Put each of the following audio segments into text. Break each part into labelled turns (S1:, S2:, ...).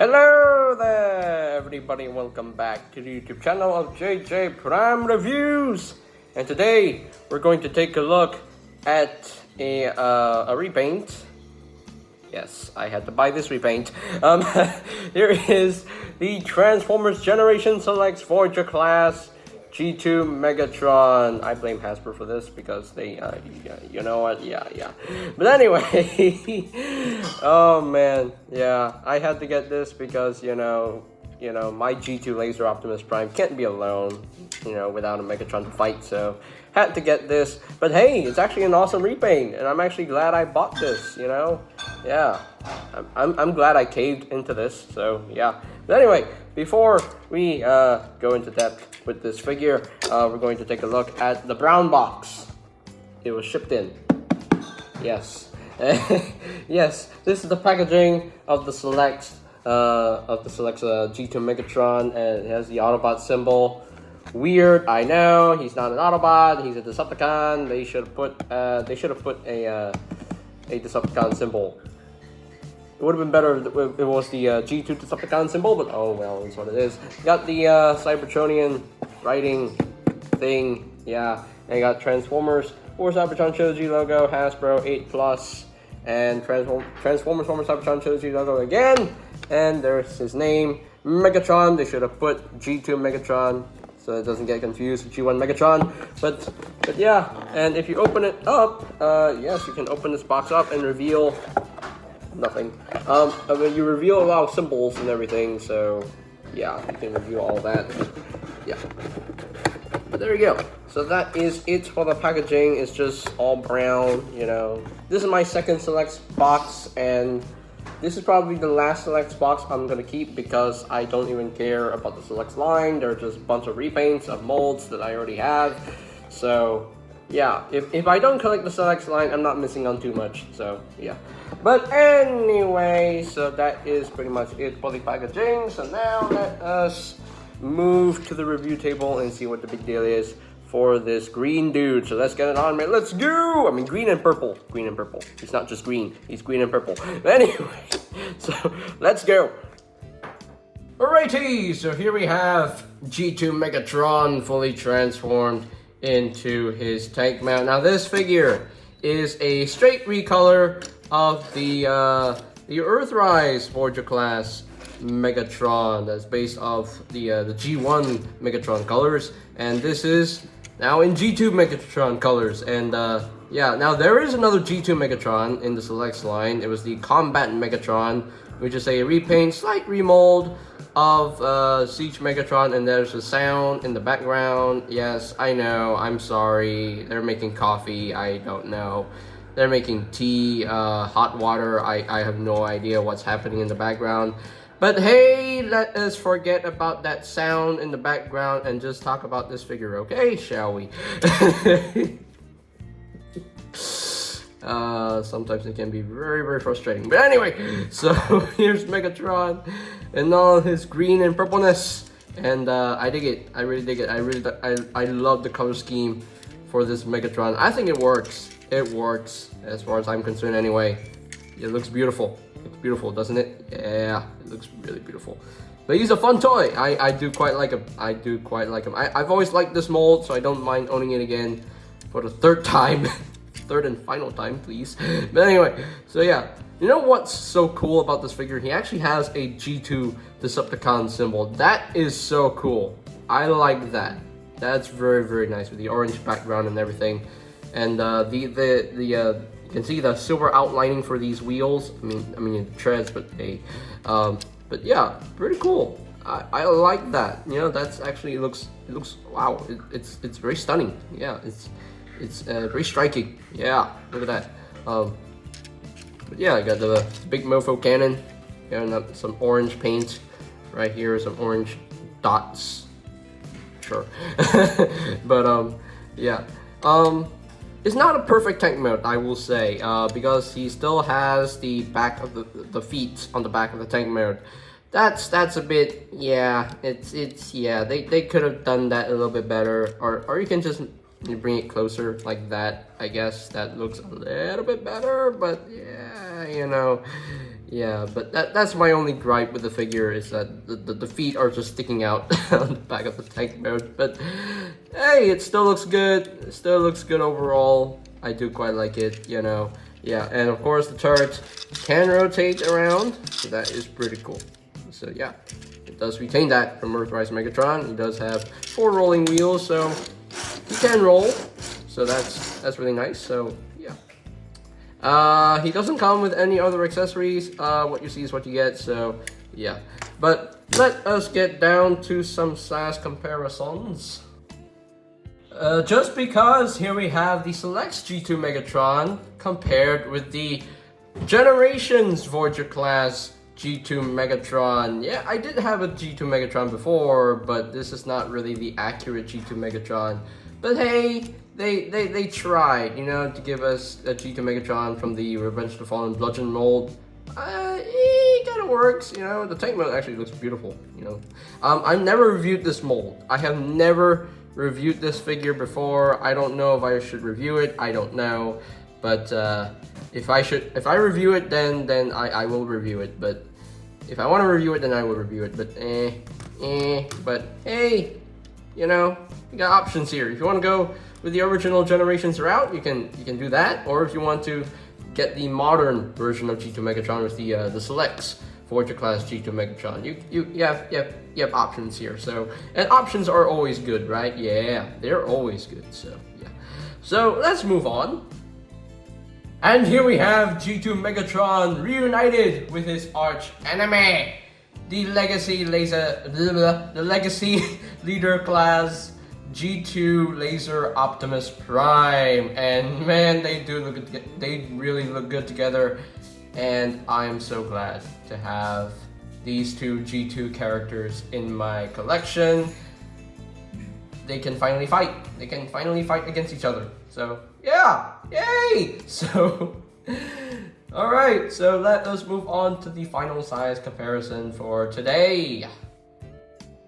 S1: Hello there everybody, welcome back to the YouTube channel of JJ Prime Reviews. And today we're going to take a look at a repaint. Yes, I had to buy this repaint. Here is the Transformers Generation Selects Voyager class G2 Megatron. I blame Hasbro for this because they, you know what, yeah. But anyway, oh man, yeah, I had to get this because, you know, my G2 Laser Optimus Prime can't be alone, without a Megatron to fight, so had to get this. But hey, it's actually an awesome repaint, and I'm actually glad I bought this, yeah. I'm glad I caved into this, so yeah. But anyway, before we go into depth with this figure, we're going to take a look at the brown box it was shipped in. Yes. Yes, this is the packaging of the Select G2 Megatron, and it has the Autobot symbol. Weird, I know. He's not an Autobot. He's a Decepticon. They should have put a Decepticon symbol. It would have been better if it was the G2 Decepticon symbol, but oh well, that's what it is. Got the Cybertronian writing thing, yeah. And you got Transformers for Cybertron Trilogy logo, Hasbro 8+, and Transformers former Cybertron Trilogy logo again. And there's his name, Megatron. They should have put G2 Megatron so it doesn't get confused with G1 Megatron. But yeah, and if you open it up, yes, you can open this box up and reveal nothing. You reveal a lot of symbols and everything, so yeah, you can reveal all that. Yeah. But there you go. So that is it for the packaging. It's just all brown, This is my second Selects box, and this is probably the last Selects box I'm gonna keep because I don't even care about the Selects line. They're just a bunch of repaints of molds that I already have. So yeah, if I don't collect the Selects line, I'm not missing on too much, so yeah. But anyway, so that is pretty much it for the packaging. So now let us move to the review table and see what the big deal is for this green dude. So let's get it on, man. Let's go! I mean, green and purple. Green and purple. He's not just green. He's green and purple. But anyway, so let's go. Alrighty, so here we have G2 Megatron fully transformed into his tank mount. Now this figure is a straight recolor of the Earthrise Voyager class Megatron that's based off the G1 Megatron colors, and this is now in G2 Megatron colors. And yeah, now there is another G2 Megatron in the Selects line. It was the Combat Megatron, which is a repaint, slight remold of Siege Megatron, and there's a sound in the background. Yes, I know, I'm sorry. They're making coffee, I don't know. They're making tea, hot water. I have no idea what's happening in the background. But hey, let us forget about that sound in the background and just talk about this figure, okay? Shall we? Sometimes it can be very, very frustrating. But anyway, so here's Megatron and all his green and purpleness. And I dig it. I really dig it. I love the color scheme for this Megatron. I think it works. It works as far as I'm concerned anyway. It looks beautiful. It's beautiful, doesn't it? Yeah, it looks really beautiful. But he's a fun toy. I do quite like him. I've always liked this mold, so I don't mind owning it again for the third time. Third and final time, please. But anyway, so yeah. You know what's so cool about this figure? He actually has a G2 Decepticon symbol. That is so cool. I like that. That's very, very nice with the orange background and everything. And you can see the silver outlining for these wheels. I mean treads, but hey, but yeah, pretty cool. I like that. That's actually it looks wow. It's very stunning. Yeah, it's very striking. Yeah, look at that. But yeah, I got the big mofo cannon. And some orange paint right here. Some orange dots. Sure. But yeah. It's not a perfect tank mode, I will say, because he still has the back of the feet on the back of the tank mode. That's a bit, yeah, it's yeah, they could have done that a little bit better, or you can just bring it closer like that. I guess that looks a little bit better, but yeah, Yeah, but that's my only gripe with the figure, is that the feet are just sticking out on the back of the tank mode. But hey, it still looks good. It still looks good overall. I do quite like it, you know. Yeah, and of course the turret can rotate around, so that is pretty cool. So yeah, it does retain that from Earthrise Megatron. He does have 4 rolling wheels, so he can roll. So that's really nice. So yeah, he doesn't come with any other accessories. What you see is what you get. So yeah, but let us get down to some size comparisons. Just because here we have the Selects G2 Megatron compared with the Generations Voyager class G2 Megatron. Yeah, I did have a G2 Megatron before, but this is not really the accurate G2 Megatron. But hey, they tried, you know, to give us a G2 Megatron from the Revenge of the Fallen Bludgeon mold. It kind of works, you know. The tank mode actually looks beautiful, you know. I've never reviewed this mold. I have never reviewed this figure before. I don't know if I should review it. I don't know, but if I review it, then I will review it. But if I want to review it, then I will review it. But but hey, you know, you got options here. If you want to go with the original Generations route, you can do that. Or if you want to get the modern version of G2 Megatron with the Selects Voyager class G2 Megatron, you have options here. So, and options are always good, right? Yeah, they're always good. So yeah. So let's move on. And here we have G2 Megatron reunited with his arch enemy, the Legacy Leader class G2 Laser Optimus Prime. And man, they really look good together. And I am so glad to have these two G2 characters in my collection. They can finally fight. They can finally fight against each other. So yeah, yay! So, all right. So let us move on to the final size comparison for today.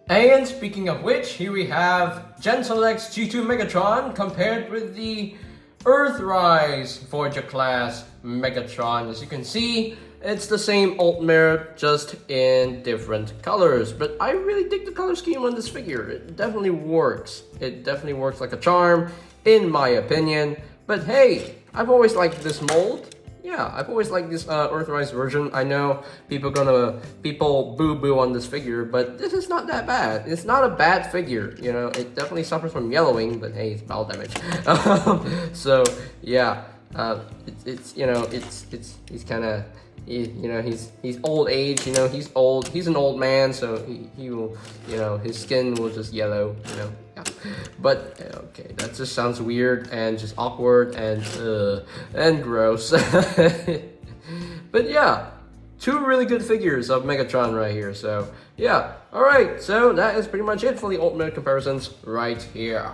S1: And speaking of which, here we have Gen Selects G2 Megatron compared with the Earthrise Voyager class Megatron. As you can see, it's the same Ultimate, just in different colors. But I really dig the color scheme on this figure. It definitely works. It definitely works like a charm, in my opinion. But hey, I've always liked this mold. Yeah, I've always liked this Earthrise version. I know people boo-boo on this figure, but this is not that bad. It's not a bad figure, you know. It definitely suffers from yellowing, but hey, it's battle damage. So yeah, it's you know, he's kind of, you know, he's old age, you know, he's old. He's an old man, so he will, you know, his skin will just yellow, you know. Yeah. But okay, that just sounds weird and just awkward and gross. But yeah, two really good figures of Megatron right here. So yeah, all right. So that is pretty much it for the Ultimate comparisons right here.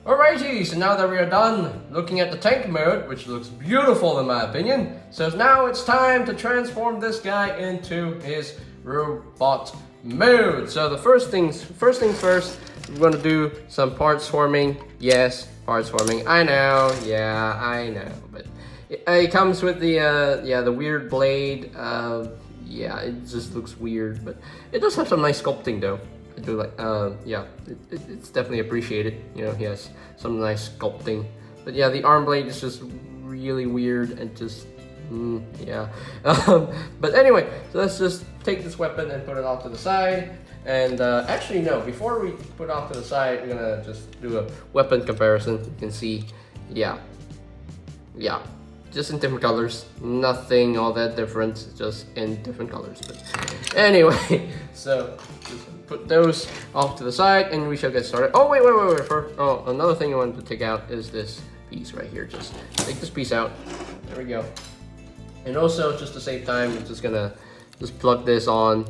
S1: Alrighty, so now that we are done looking at the tank mode, which looks beautiful in my opinion, so now it's time to transform this guy into his robot mode. So the first things first, we're gonna do some parts forming. Yes, parts forming. I know, yeah, I know, but it comes with the weird blade. Yeah, it just looks weird, but it does have some nice sculpting though. I do like, yeah, it's definitely appreciated. You know, he has some nice sculpting. But yeah, the arm blade is just really weird and just, yeah. But anyway, so let's just take this weapon and put it off to the side. And actually, no, before we put it off to the side, we're gonna just do a weapon comparison. You can see, yeah, just in different colors. Nothing all that different, just in different colors. But anyway, so just put those off to the side and we shall get started. Oh, wait. Another thing I wanted to take out is this piece right here. Just take this piece out. There we go. And also, just to save time, I'm just gonna just plug this on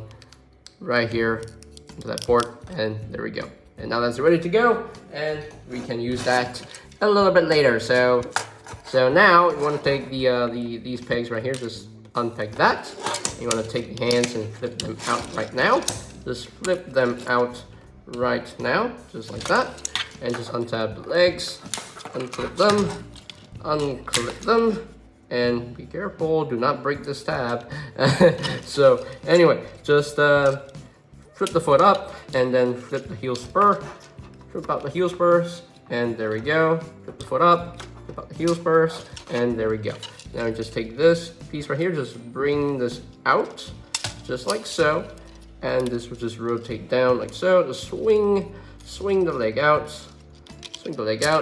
S1: right here into that port, and there we go. And now that's ready to go, and we can use that a little bit later. So now you want to take these pegs right here, just unpeg that. You want to take the hands and flip them out right now. Just flip them out right now, just like that. And just untab the legs, unclip them, and be careful, do not break this tab. So anyway, just flip the foot up and then flip the heel spur, flip out the heel spurs, and there we go. Flip the foot up, flip out the heel spurs, and there we go. Now just take this piece right here, just bring this out, just like so, and this will just rotate down like so. Just swing the leg out,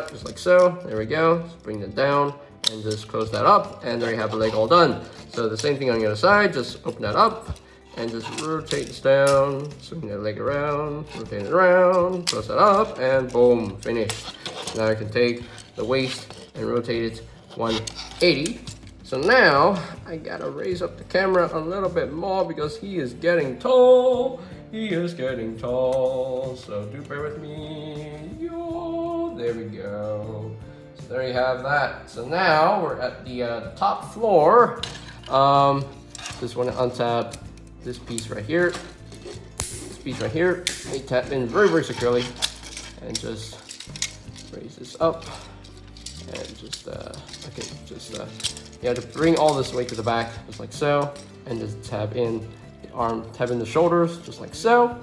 S1: just like so. There we go. Just bring it down and just close that up, and there you have the leg all done. So the same thing on the other side, just open that up and just rotate this down, swing that leg around, rotate it around, close that up, and boom, finished. Now I can take the waist and rotate it 180. So now I gotta raise up the camera a little bit more because he is getting tall. He is getting tall, so do bear with me. Yo, there we go. So there you have that. So now we're at the top floor. Just want to untap this piece right here. This piece right here. They tap in very, very securely, and just raise this up, and just you have to bring all this weight to the back, just like so, and just tab in the arm, tab in the shoulders, just like so,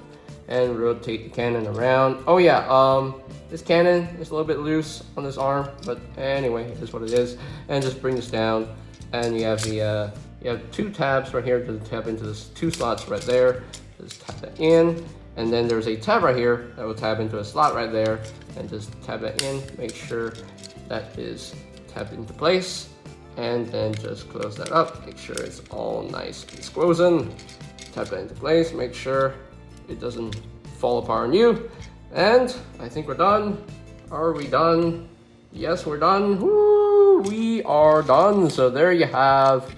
S1: and rotate the cannon around. Oh yeah, this cannon is a little bit loose on this arm, but anyway, it is what it is. And just bring this down, and you have the you have 2 tabs right here to tap into this 2 slots right there. Just tap that in, and then there's a tab right here that will tab into a slot right there, and just tab that in. Make sure that is tapped into place, and then just close that up. Make sure it's all nice and squozen. Tap that into place. Make sure it doesn't fall apart on you. And I think we're done. Are we done? Yes, we're done. Woo, we are done. So there you have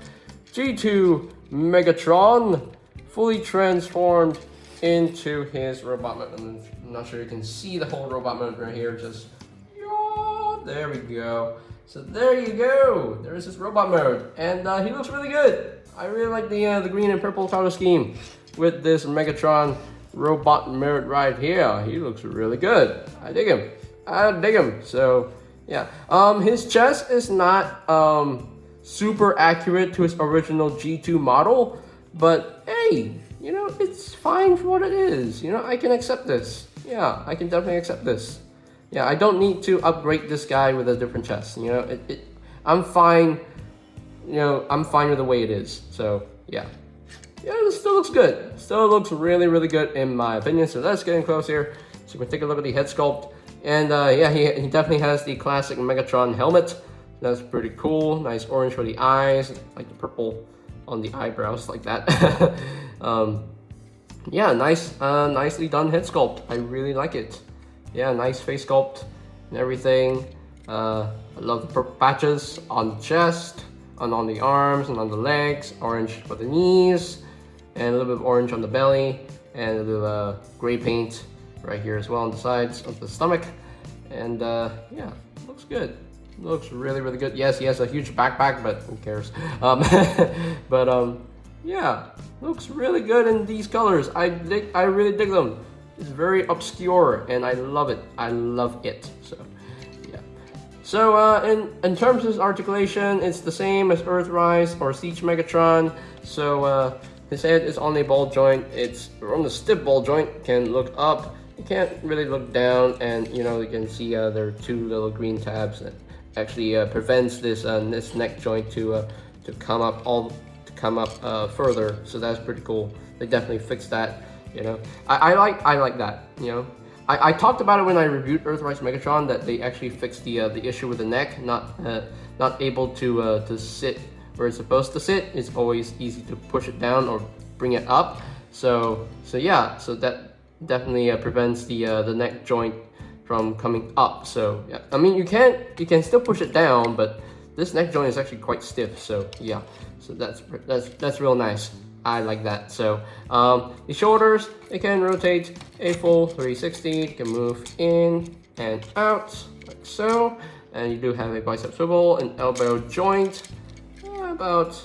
S1: G2 Megatron fully transformed into his robot mode. I'm not sure you can see the whole robot mode right here. Just there we go. So there you go. There's his robot mode, and he looks really good. I really like the green and purple color scheme with this Megatron robot mode right here. He looks really good. I dig him. I dig him. So yeah, his chest is not super accurate to his original G2 model, but hey, you know, it's fine for what it is. You know, I can accept this. Yeah, I can definitely accept this. Yeah, I don't need to upgrade this guy with a different chest. You know, I'm fine. You know, I'm fine with the way it is. So yeah, it still looks good. Still looks really, really good in my opinion. So let's get in close here. So we can take a look at the head sculpt, and yeah, he definitely has the classic Megatron helmet. That's pretty cool. Nice orange for the eyes, like the purple on the eyebrows, like that. Yeah, nice, nicely done head sculpt. I really like it. Yeah, nice face sculpt and everything. I love the purple patches on the chest, and on the arms, and on the legs. Orange for the knees, and a little bit of orange on the belly, and a little gray paint right here as well on the sides of the stomach. And yeah, looks good. Looks really, really good. Yes, he has a huge backpack, but who cares? Yeah, looks really good in these colors. I really dig them. It's very obscure, and I love it. I love it. So, yeah. So, in terms of articulation, it's the same as Earthrise or Siege Megatron. So, his head is on a ball joint. It's on the stiff ball joint. Can look up. You can't really look down, and you know you can see there are 2 little green tabs that actually prevents this neck joint to come up further. So that's pretty cool. They definitely fixed that. You know, I like that. You know, I talked about it when I reviewed Earthrise Megatron, that they actually fixed the issue with the neck, not able to sit where it's supposed to sit. It's always easy to push it down or bring it up. So yeah, so that definitely prevents the neck joint from coming up. So yeah, I mean you can still push it down, but this neck joint is actually quite stiff. So yeah, so that's real nice. I like that. So the shoulders, it can rotate a full 360. You can move in and out like so, and you do have a bicep swivel, an elbow joint, about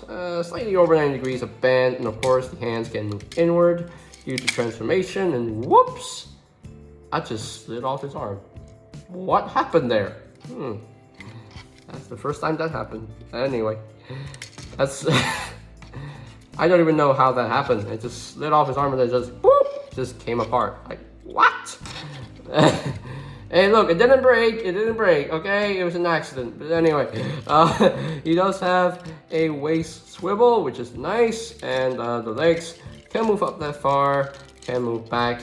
S1: slightly over 90 degrees of bend, and of course the hands can move inward due to transformation. And whoops, I just slid off his arm. What happened there? That's the first time that happened. Anyway, That's I don't even know how that happened. It just slid off his arm and then just boop, just came apart. Like what? Hey, look, it didn't break. It didn't break. Okay, it was an accident. But anyway, he does have a waist swivel, which is nice, and the legs can move up that far, can move back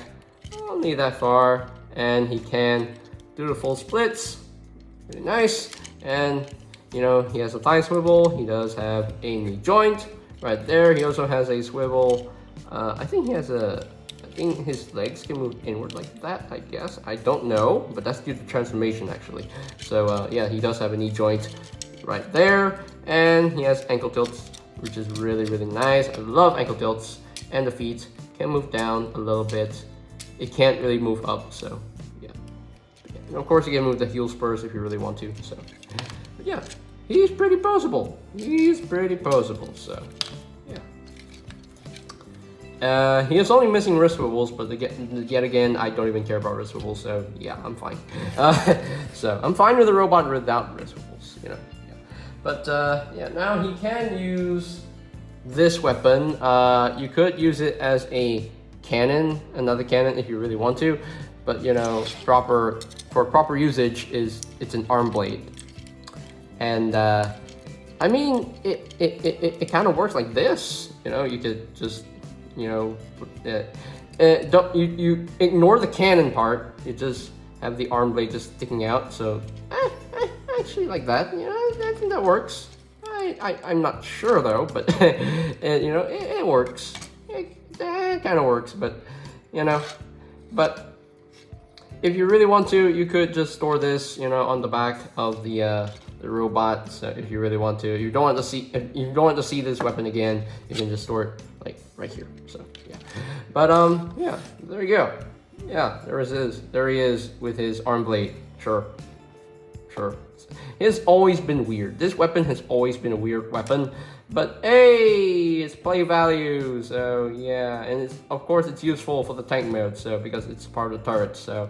S1: only that far, and he can do the full splits. Really nice. And you know, he has a thigh swivel. He does have a knee joint right there. He also has a swivel. I think his legs can move inward like that, I guess. I don't know, but that's due to transformation actually. So yeah, he does have a knee joint right there, and he has ankle tilts, which is really, really nice. I love ankle tilts. And the feet can move down a little bit. It can't really move up, so yeah. And of course you can move the heel spurs if you really want to, so. But yeah, he's pretty poseable. He's pretty poseable, so. He is only missing wrist swivels, but yet again, I don't even care about wrist swivels, so yeah, I'm fine. So I'm fine with the robot without wrist swivels, you know. Yeah. But yeah, now he can use this weapon. You could use it as a cannon, another cannon if you really want to, but you know, for proper usage it's an arm blade, and I mean it kind of works like this. You know, you could just, you know, don't you ignore the cannon part. You just have the arm blade just sticking out. So I actually like that. You know, I think that works. I'm not sure though, but you know, it works. It kind of works, but you know, but if you really want to, you could just store this, you know, on the back of the robot. So if you really want to, if you don't want to see this weapon again, you can just store it like right here. So yeah, but yeah, there you go. Yeah, there he is with his arm blade. Sure. It's always been weird. This weapon has always been a weird weapon, but hey, it's play value. So yeah, and of course it's useful for the tank mode. So because it's part of the turret. So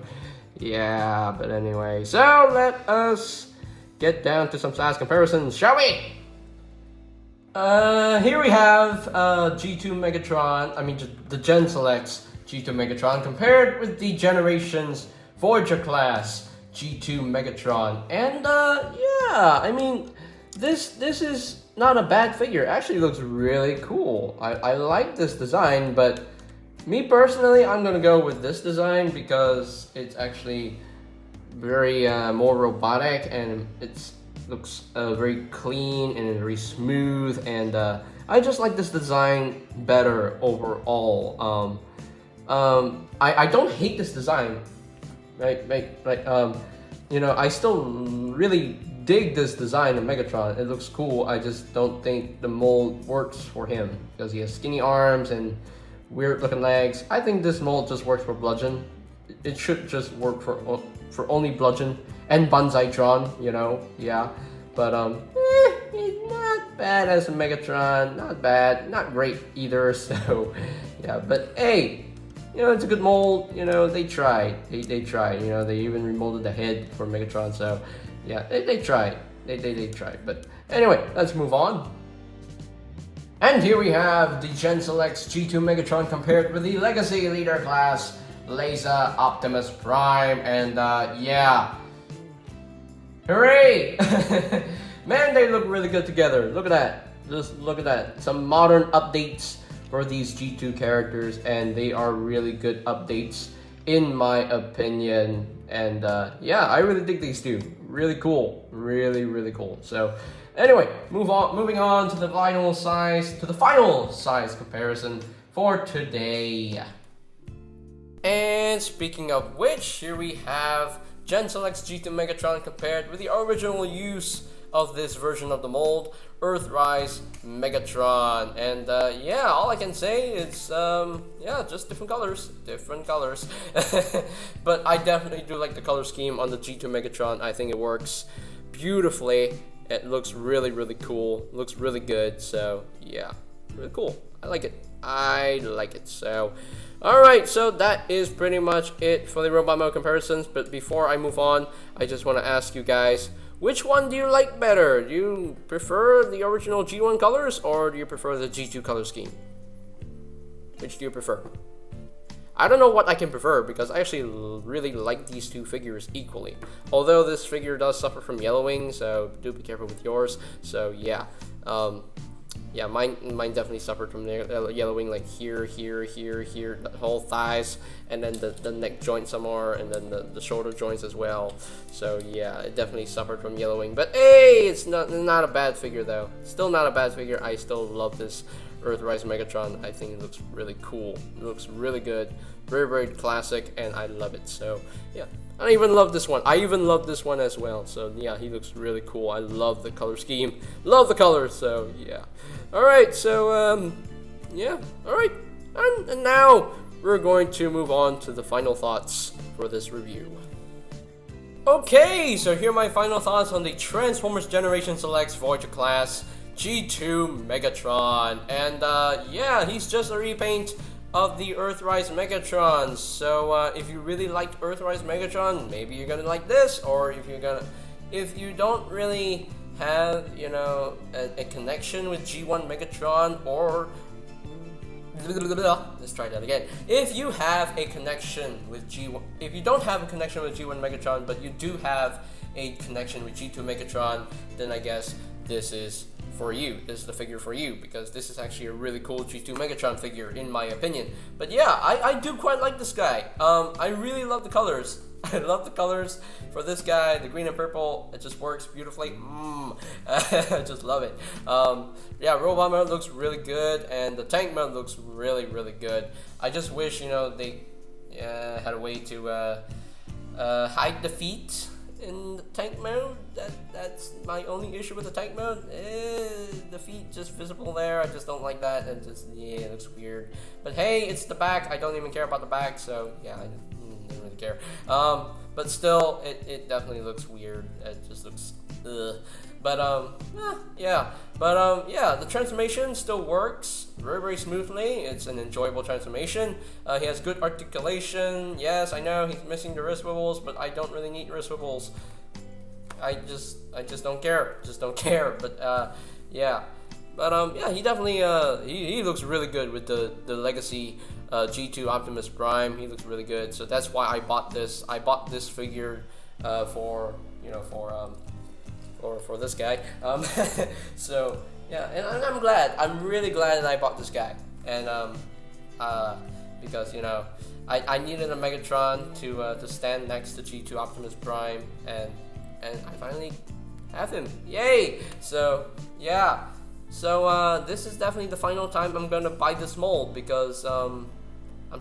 S1: yeah, but anyway, so let us get down to some size comparisons, shall we? Here we have G2 Megatron, I mean the Gen Select's G2 Megatron compared with the Generations Voyager class G2 Megatron. And yeah, I mean this is not a bad figure. It actually looks really cool. I like this design, but me personally, I'm gonna go with this design because it's actually very more robotic, and it looks very clean and very smooth, and I just like this design better overall. I don't hate this design, right? You know, I still really dig this design of Megatron. It looks cool. I just don't think the mold works for him because he has skinny arms and weird looking legs. I think this mold just works for Bludgeon. It should just work for only Bludgeon and Banzaitron, you know, yeah. But he's not bad as a Megatron, not bad, not great either. So yeah, but hey, you know, it's a good mold. You know, they tried. They tried. You know, they even remolded the head for Megatron. So yeah, they tried. They tried. But anyway, let's move on. And here we have the Gen Select's G2 Megatron compared with the Legacy Leader class Laser Optimus Prime, and yeah, hooray! Man, they look really good together. Look at that. Just look at that. Some modern updates for these G2 characters, and they are really good updates in my opinion. And yeah, I really dig these two. Really cool. Really cool. So anyway, moving on to the final size comparison for today. And speaking of which, here we have Gen Select's G2 Megatron compared with the original use of this version of the mold, Earthrise Megatron. And yeah, all I can say is yeah, just different colors. But I definitely do like the color scheme on the G2 Megatron. I think it works beautifully. It looks really cool. Looks really good. So yeah, really cool. I like it. So alright, so that is pretty much it for the robot mode comparisons. But before I move on, I just want to ask you guys, Which one do you like better? Do you prefer the original G1 colors, or do you prefer the G2 color scheme? Which do you prefer? I don't know what I can prefer, because I actually really like these two figures equally. Although this figure does suffer from yellowing, so do be careful with yours. So yeah, yeah, mine definitely suffered from yellowing, like here, the whole thighs, and then the neck joint some more, and then the shoulder joints as well. So yeah, it definitely suffered from yellowing. But hey, it's not a bad figure though. Still not a bad figure. I still love this Earthrise Megatron. I think it looks really cool. It looks really good. Very, very classic, and I love it. So yeah, I even love this one. I even love this one as well. So yeah, he looks really cool. I love the color scheme. Love the colors. So yeah. All right. So yeah. All right. And now we're going to move on to the final thoughts for this review. Okay, so here are my final thoughts on the Transformers Generation Selects Voyager class G2 Megatron. And yeah, he's just a repaint of the Earthrise Megatron. So if you really liked Earthrise Megatron, maybe you're gonna like this. Or if you don't really have, you know, a connection with G1 Megatron, or let's try that again. If you have a connection with G1, if you don't have a connection with G1 Megatron, but you do have a connection with G2 Megatron, then I guess this is for you. This is the figure for you, because this is actually a really cool G2 Megatron figure, in my opinion. But yeah, I do quite like this guy. I really love the colors. I love the colors for this guy, the green and purple. It just works beautifully. I just love it. Yeah, robot mode looks really good, and the tank mode looks really, really good. I just wish, you know, they had a way to hide the feet in the tank mode. That's my only issue with the tank mode. The feet just visible there. I just don't like that, and just, yeah, it looks weird. But hey, it's the back. I don't even care about the back, so yeah, I don't really care. But still, it definitely looks weird. It just looks but yeah, yeah, the transformation still works very, very smoothly. It's an enjoyable transformation. He has good articulation. Yes, I know he's missing the wrist swivels, but I don't really need wrist swivels. I just don't care. Just don't care. But yeah. But yeah, he definitely he looks really good with the Legacy G2 Optimus Prime. He looks really good. So that's why I bought this. I bought this figure for, you know, for this guy. So yeah, and I'm glad. I'm really glad that I bought this guy. And because, you know, I needed a Megatron to stand next to G2 Optimus Prime, and I finally have him. Yay! So yeah. So this is definitely the final time I'm gonna buy this mold, because I'm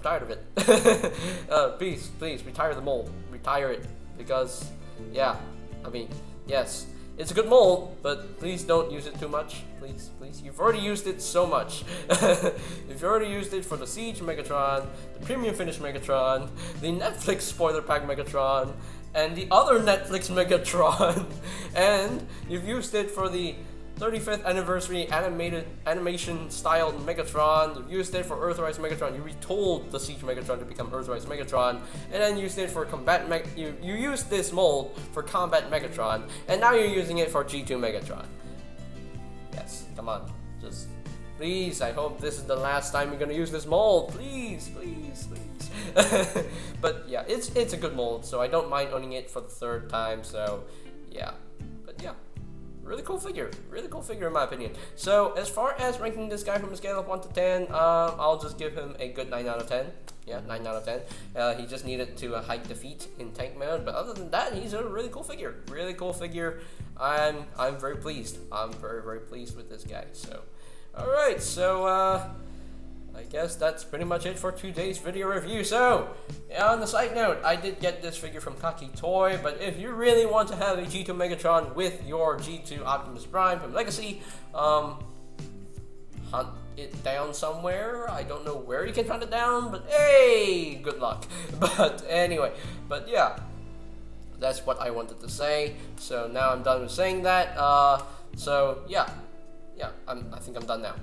S1: tired of it. Please retire the mold. Retire it, because yeah, I mean, yes, it's a good mold, but please don't use it too much. Please. You've already used it so much. You've already used it for the Siege Megatron, the Premium Finish Megatron, the Netflix Spoiler Pack Megatron, and the other Netflix Megatron, and you've used it for the 35th anniversary animation styled Megatron. You used it for Earthrise Megatron. You retooled the Siege Megatron to become Earthrise Megatron, and then used it for Combat you used this mold for Combat Megatron, and now you're using it for G2 Megatron. Yes, come on, just please. I hope this is the last time you're gonna use this mold. Please. But yeah, it's a good mold, so I don't mind owning it for the third time. So yeah, but yeah. Really cool figure in my opinion. So as far as ranking this guy from a scale of 1 to 10, I'll just give him a good 9 out of 10. Yeah, 9 out of 10. He just needed to hide the feet in tank mode, but other than that, he's a really cool figure. Really cool figure. I'm very pleased. I'm very, very pleased with this guy. So, all right. So I guess that's pretty much it for today's video review. So, on the side note, I did get this figure from Kaki Toy, but if you really want to have a G2 Megatron with your G2 Optimus Prime from Legacy, hunt it down somewhere. I don't know where you can hunt it down, but hey, good luck. But anyway, but yeah, that's what I wanted to say. So now I'm done with saying that. So yeah, I think I'm done now.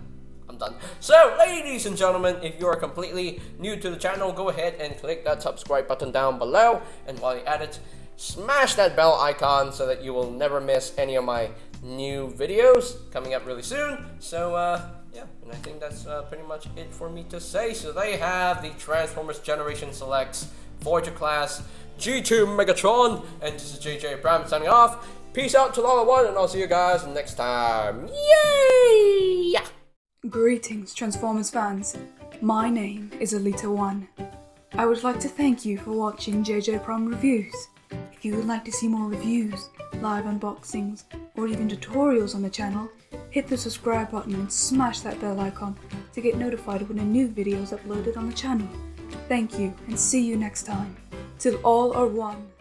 S1: I'm done. So, ladies and gentlemen, if you are completely new to the channel, go ahead and click that subscribe button down below. And while you're at it, smash that bell icon so that you will never miss any of my new videos coming up really soon. So yeah, and I think that's pretty much it for me to say. So they have the Transformers Generation Selects Voyager class G2 Megatron, and this is JJ Bram signing off. Peace out to Lala One, and I'll see you guys next time. Yay!
S2: Greetings, Transformers fans. My name is Alita One. I would like to thank you for watching JJ Prime Reviews. If you would like to see more reviews, live unboxings, or even tutorials on the channel, hit the subscribe button and smash that bell icon to get notified when a new video is uploaded on the channel. Thank you, and see you next time. Till all are one.